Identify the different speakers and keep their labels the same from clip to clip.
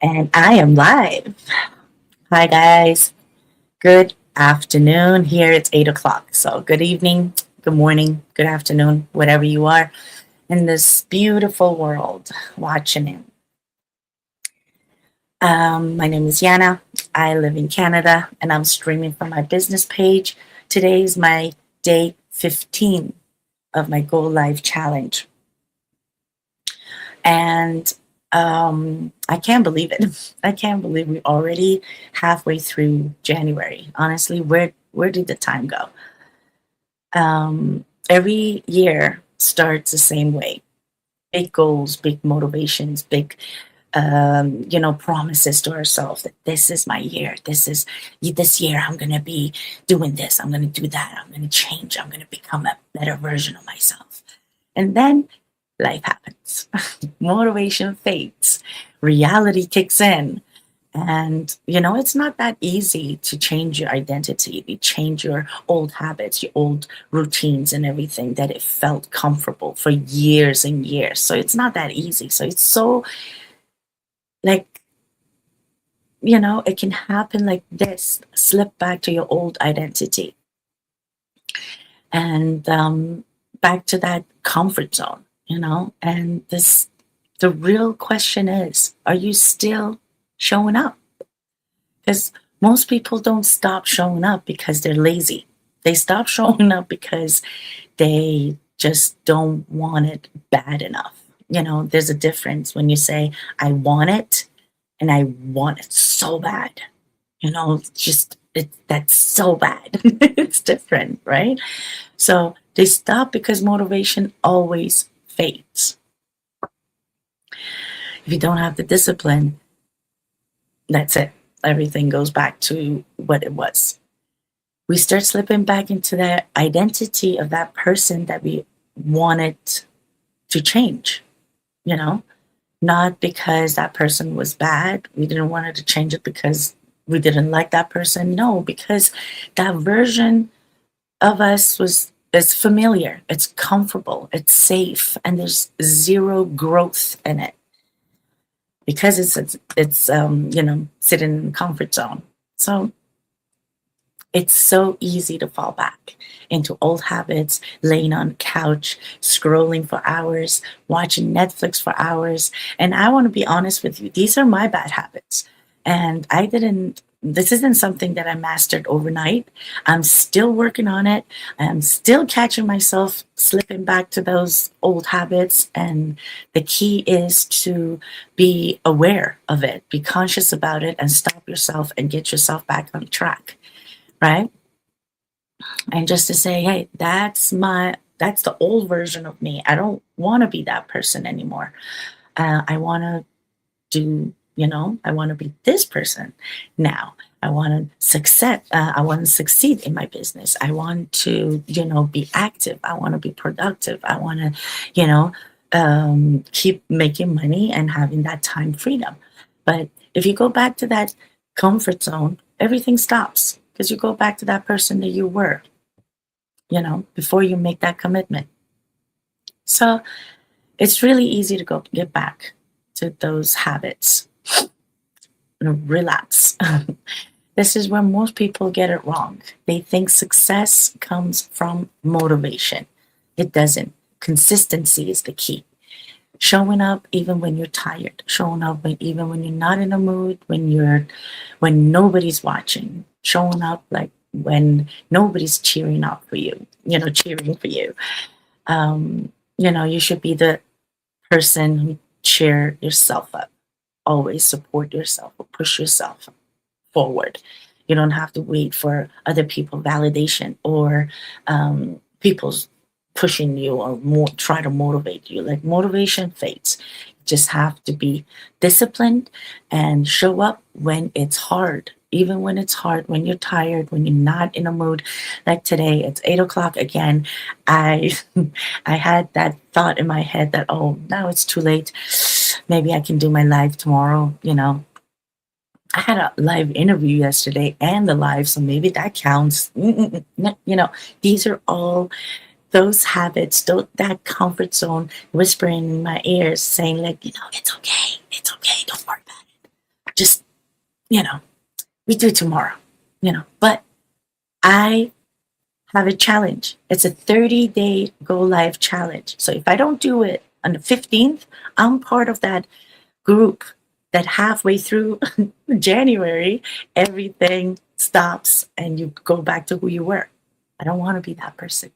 Speaker 1: And I am live. Hi, guys. Good afternoon. Here it's 8 o'clock. So, good evening, good morning, good afternoon, whatever you are in this beautiful world watching it. My name is Yana. I live in Canada and I'm streaming from my business page. Today is my day 15 of my Go Live challenge. And I can't believe it. I can't believe we're already halfway through January. Honestly, where did the time go? Every year starts the same way. Big goals, big motivations, big promises to ourselves that this is my year. This year I'm gonna be doing this. I'm gonna do that. I'm gonna change. I'm gonna become a better version of myself. And then life happens. Motivation fades. Reality kicks in. And, it's not that easy to change your identity, to change your old habits, your old routines, and everything that it felt comfortable for years and years. So it's not that easy. So it's so, like, it can happen like this slip back to your old identity and back to that comfort zone, and the real question is, are you still showing up? Because most people don't stop showing up because they're lazy. They stop showing up because they just don't want it bad enough. There's a difference when you say, I want it and I want it so bad. That's so bad. It's different, right? So they stop because motivation always fades. If you don't have the discipline, that's it. Everything goes back to what it was. We start slipping back into the identity of that person that we wanted to change, you know, not because that person was bad. We didn't want to change it because we didn't like that person. No, because that version of us is familiar, it's comfortable, it's safe, and there's zero growth in it because it's sitting in the comfort zone. So it's so easy to fall back into old habits, laying on the couch, scrolling for hours, watching Netflix for hours. And I want to be honest with you, these are my bad habits. And this isn't something that I mastered overnight. I'm still working on it. I'm still catching myself slipping back to those old habits. And the key is to be aware of it, be conscious about it, and stop yourself and get yourself back on track, right? And just to say, hey, that's the old version of me. I don't want to be that person anymore. I want to I want to be this person now. I want to succeed in my business. I want to, be active. I want to be productive. I want to, keep making money and having that time freedom. But if you go back to that comfort zone, everything stops because you go back to that person that you were, before you make that commitment. So it's really easy to go get back to those habits, relapse. This is where most people get it wrong. They think success comes from motivation. It doesn't. Consistency is the key. Showing up even when you're tired, showing up even when you're not in a mood, when nobody's watching, showing up like when nobody's cheering up for you, cheering for you. You should be the person who cheer yourself up. Always support yourself or push yourself forward. You don't have to wait for other people validation or people's pushing you or try to motivate you. Like motivation fades. You just have to be disciplined and show up when it's hard. Even when it's hard, when you're tired, when you're not in a mood, like today, it's 8 o'clock again. I I had that thought in my head that, oh, now it's too late. Maybe I can do my live tomorrow. I had a live interview yesterday and the live, so maybe that counts. These are all those habits, that comfort zone whispering in my ears saying, like, it's okay, don't worry about it. you know, we do tomorrow, but I have a challenge. It's a 30-day go live challenge. So if I don't do it on the 15th, I'm part of that group that halfway through January, everything stops and you go back to who you were. I don't want to be that person.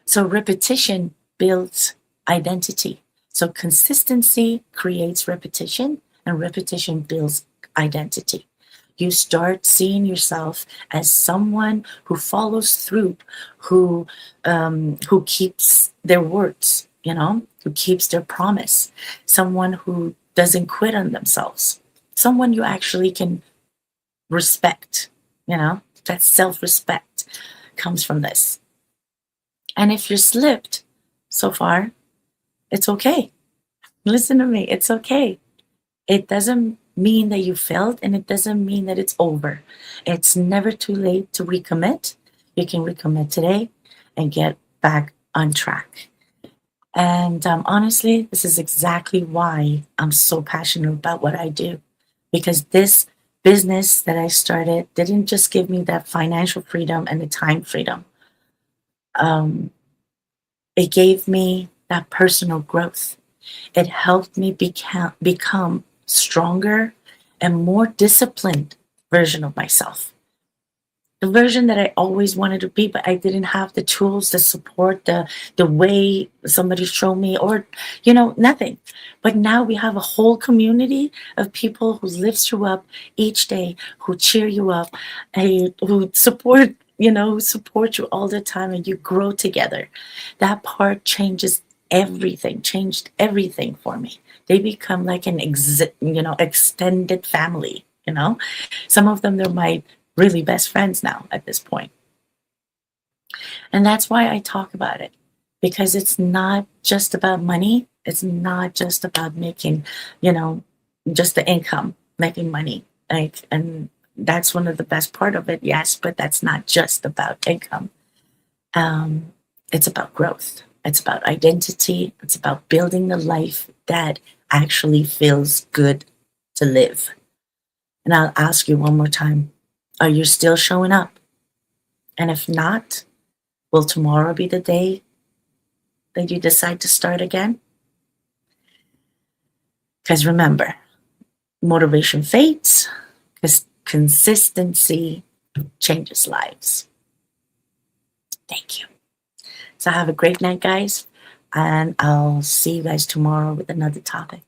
Speaker 1: So repetition builds identity. So consistency creates repetition, and repetition builds identity. You start seeing yourself as someone who follows through, who keeps their words, who keeps their promise, someone who doesn't quit on themselves, someone you actually can respect. That self-respect comes from this. And if you're slipped so far, it's okay. Listen to me, it's okay. It doesn't mean that you failed, and it doesn't mean that it's over. It's never too late to recommit. You can recommit today and get back on track. And honestly, this is exactly why I'm so passionate about what I do, because this business that I started didn't just give me that financial freedom and the time freedom. Um, it gave me that personal growth. It helped me become stronger and more disciplined version of myself. The version that I always wanted to be, but I didn't have the tools, the support, the way somebody showed me, or nothing. But now we have a whole community of people who lifts you up each day, who cheer you up, who support you all the time, and you grow together. That part changed everything for me. They become like an extended family. Some of them, they're my really best friends now at this point. And that's why I talk about it, because it's not just about money. It's not just about making, just the income, making money. And that's one of the best part of it, yes, but that's not just about income. Um, it's about growth. It's about identity. It's about building the life that actually feels good to live. And I'll ask you one more time, are you still showing up? And if not, will tomorrow be the day that you decide to start again? Because remember, motivation fades because consistency changes lives. Thank you. So have a great night, guys. And I'll see you guys tomorrow with another topic.